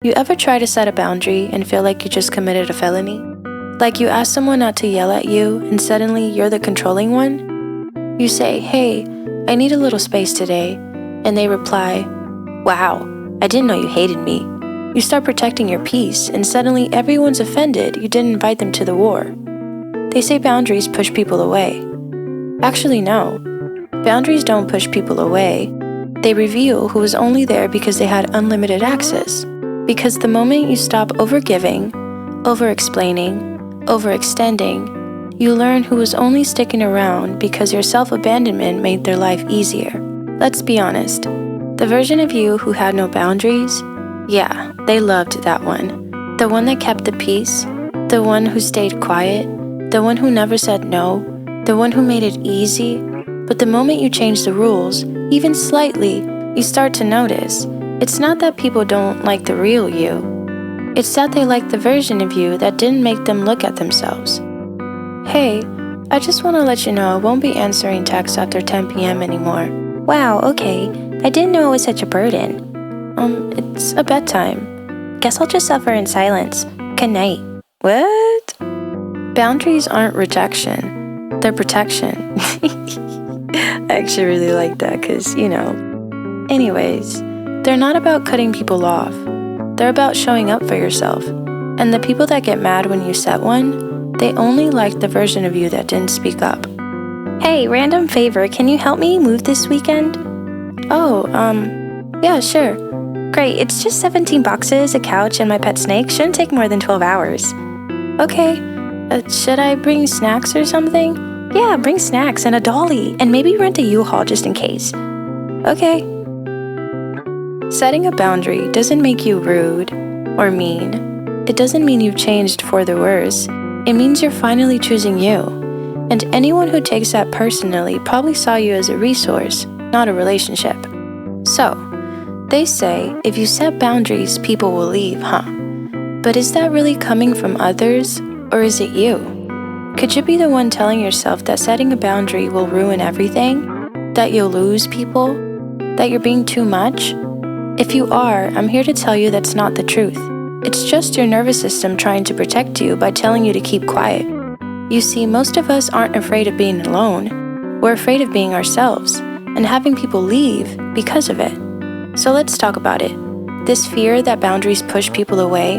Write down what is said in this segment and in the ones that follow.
You ever try to set a boundary and feel like you just committed a felony? Like you ask someone not to yell at you and suddenly you're the controlling one? You say, "Hey, I need a little space today," and they reply, "Wow, I didn't know you hated me." You start protecting your peace and suddenly everyone's offended you didn't invite them to the war. They say boundaries push people away. Actually, no. Boundaries don't push people away. They reveal who was only there because they had unlimited access. Because the moment you stop overgiving, over-explaining, overextending, you learn who was only sticking around because your self-abandonment made their life easier. Let's be honest. The version of you who had no boundaries, yeah, they loved that one. The one that kept the peace, the one who stayed quiet, the one who never said no, the one who made it easy. But the moment you change the rules, even slightly, you start to notice. It's not that people don't like the real you. It's that they like the version of you that didn't make them look at themselves. Hey, I just want to let you know I won't be answering texts after 10 p.m. anymore. Wow, okay. I didn't know it was such a burden. It's a bedtime. Guess I'll just suffer in silence. Good night. What? Boundaries aren't rejection. They're protection. I actually really like that because, Anyways, they're not about cutting people off. They're about showing up for yourself. And the people that get mad when you set one, they only like the version of you that didn't speak up. Hey, random favor, can you help me move this weekend? Oh, yeah, sure. Great, it's just 17 boxes, a couch, and my pet snake. Shouldn't take more than 12 hours. Okay, should I bring snacks or something? Yeah, bring snacks and a dolly, and maybe rent a U-Haul just in case. Okay. Setting a boundary doesn't make you rude or mean. It doesn't mean you've changed for the worse. It means you're finally choosing you. And anyone who takes that personally probably saw you as a resource, not a relationship. So, they say if you set boundaries, people will leave, huh? But is that really coming from others, or is it you? Could you be the one telling yourself that setting a boundary will ruin everything? That you'll lose people? That you're being too much? If you are, I'm here to tell you that's not the truth. It's just your nervous system trying to protect you by telling you to keep quiet. You see, most of us aren't afraid of being alone. We're afraid of being ourselves and having people leave because of it. So let's talk about it. This fear that boundaries push people away,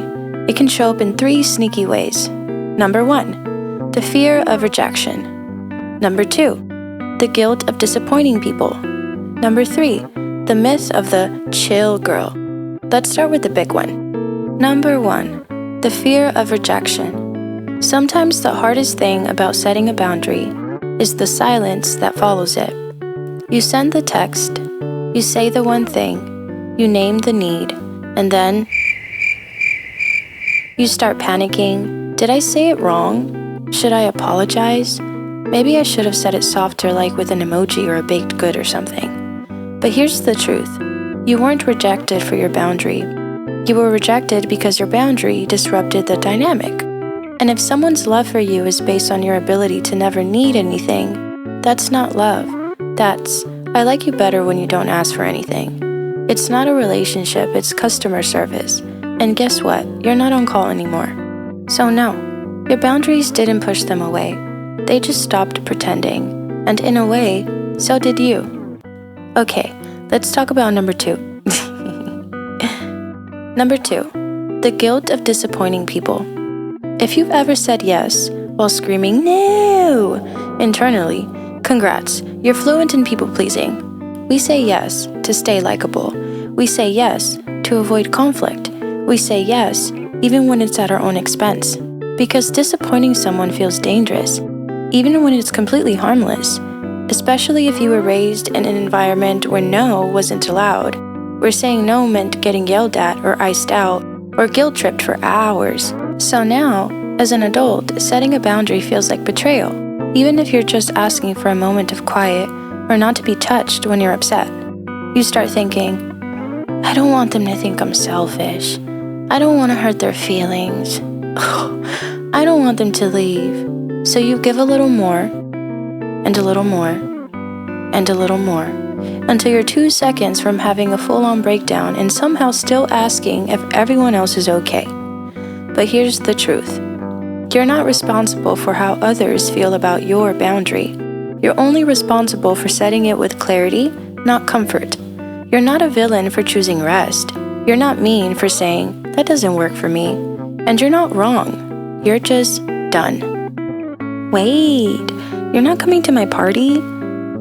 it can show up in 3 sneaky ways. Number 1, the fear of rejection. Number 2, the guilt of disappointing people. Number 3, the myth of the chill girl. Let's start with the big one. Number 1, the fear of rejection. Sometimes the hardest thing about setting a boundary is the silence that follows it. You send the text, you say the one thing, you name the need, and then you start panicking. Did I say it wrong? Should I apologize? Maybe I should have said it softer, like with an emoji or a baked good or something. But here's the truth. You weren't rejected for your boundary. You were rejected because your boundary disrupted the dynamic. And if someone's love for you is based on your ability to never need anything, that's not love. That's, I like you better when you don't ask for anything. It's not a relationship, it's customer service. And guess what? You're not on call anymore. So no, your boundaries didn't push them away. They just stopped pretending. And in a way, so did you. Okay, let's talk about number 2. Number 2, the guilt of disappointing people. If you've ever said yes while screaming no internally, congrats, you're fluent in people pleasing. We say yes to stay likable. We say yes to avoid conflict. We say yes even when it's at our own expense. Because disappointing someone feels dangerous, even when it's completely harmless. Especially if you were raised in an environment where no wasn't allowed, where saying no meant getting yelled at or iced out, or guilt-tripped for hours. So now, as an adult, setting a boundary feels like betrayal, even if you're just asking for a moment of quiet or not to be touched when you're upset. You start thinking, I don't want them to think I'm selfish. I don't want to hurt their feelings. I don't want them to leave. So you give a little more, and a little more, and a little more. until you're 2 seconds from having a full-on breakdown and somehow still asking if everyone else is okay. But here's the truth. You're not responsible for how others feel about your boundary. You're only responsible for setting it with clarity, not comfort. You're not a villain for choosing rest. You're not mean for saying, that doesn't work for me. And you're not wrong. You're just done. Wait, you're not coming to my party?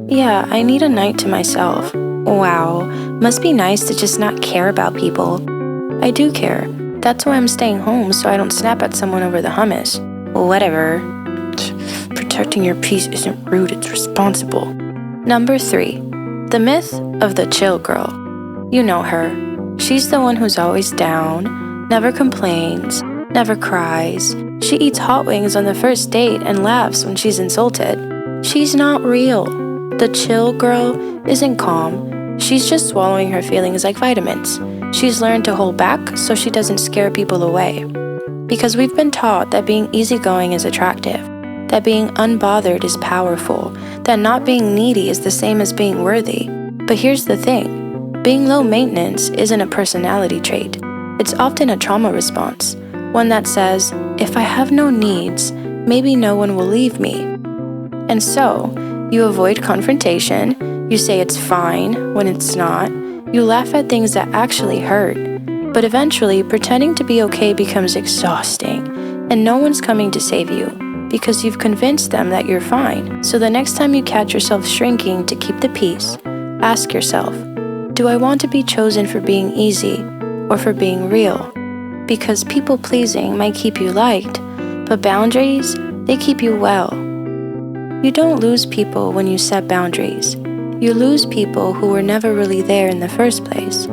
Yeah, I need a night to myself. Wow, must be nice to just not care about people. I do care. That's why I'm staying home so I don't snap at someone over the hummus. Whatever. Protecting your peace isn't rude, it's responsible. Number 3. The myth of the chill girl. You know her. She's the one who's always down, never complains, never cries. She eats hot wings on the first date and laughs when she's insulted. She's not real. The chill girl isn't calm. She's just swallowing her feelings like vitamins. She's learned to hold back so she doesn't scare people away. Because we've been taught that being easygoing is attractive, that being unbothered is powerful, that not being needy is the same as being worthy. But here's the thing. Being low maintenance isn't a personality trait. It's often a trauma response, one that says, if I have no needs, maybe no one will leave me. And so, you avoid confrontation, you say it's fine when it's not, you laugh at things that actually hurt, but eventually pretending to be okay becomes exhausting, and no one's coming to save you, because you've convinced them that you're fine. So the next time you catch yourself shrinking to keep the peace, ask yourself, do I want to be chosen for being easy or for being real? Because people-pleasing might keep you liked, but boundaries, they keep you well. You don't lose people when you set boundaries. You lose people who were never really there in the first place.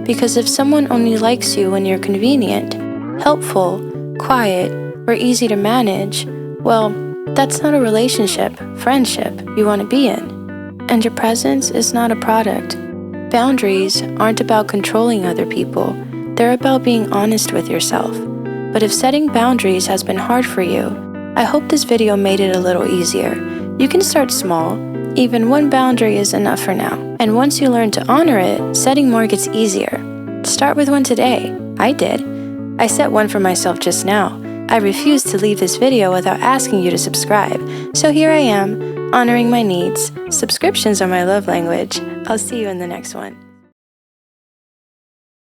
Because if someone only likes you when you're convenient, helpful, quiet, or easy to manage, well, that's not a relationship, friendship you want to be in. And your presence is not a product. Boundaries aren't about controlling other people. They're about being honest with yourself. But if setting boundaries has been hard for you, I hope this video made it a little easier. You can start small. Even one boundary is enough for now. And once you learn to honor it, setting more gets easier. Start with one today. I did. I set one for myself just now. I refused to leave this video without asking you to subscribe. So here I am, honoring my needs. Subscriptions are my love language. I'll see you in the next one.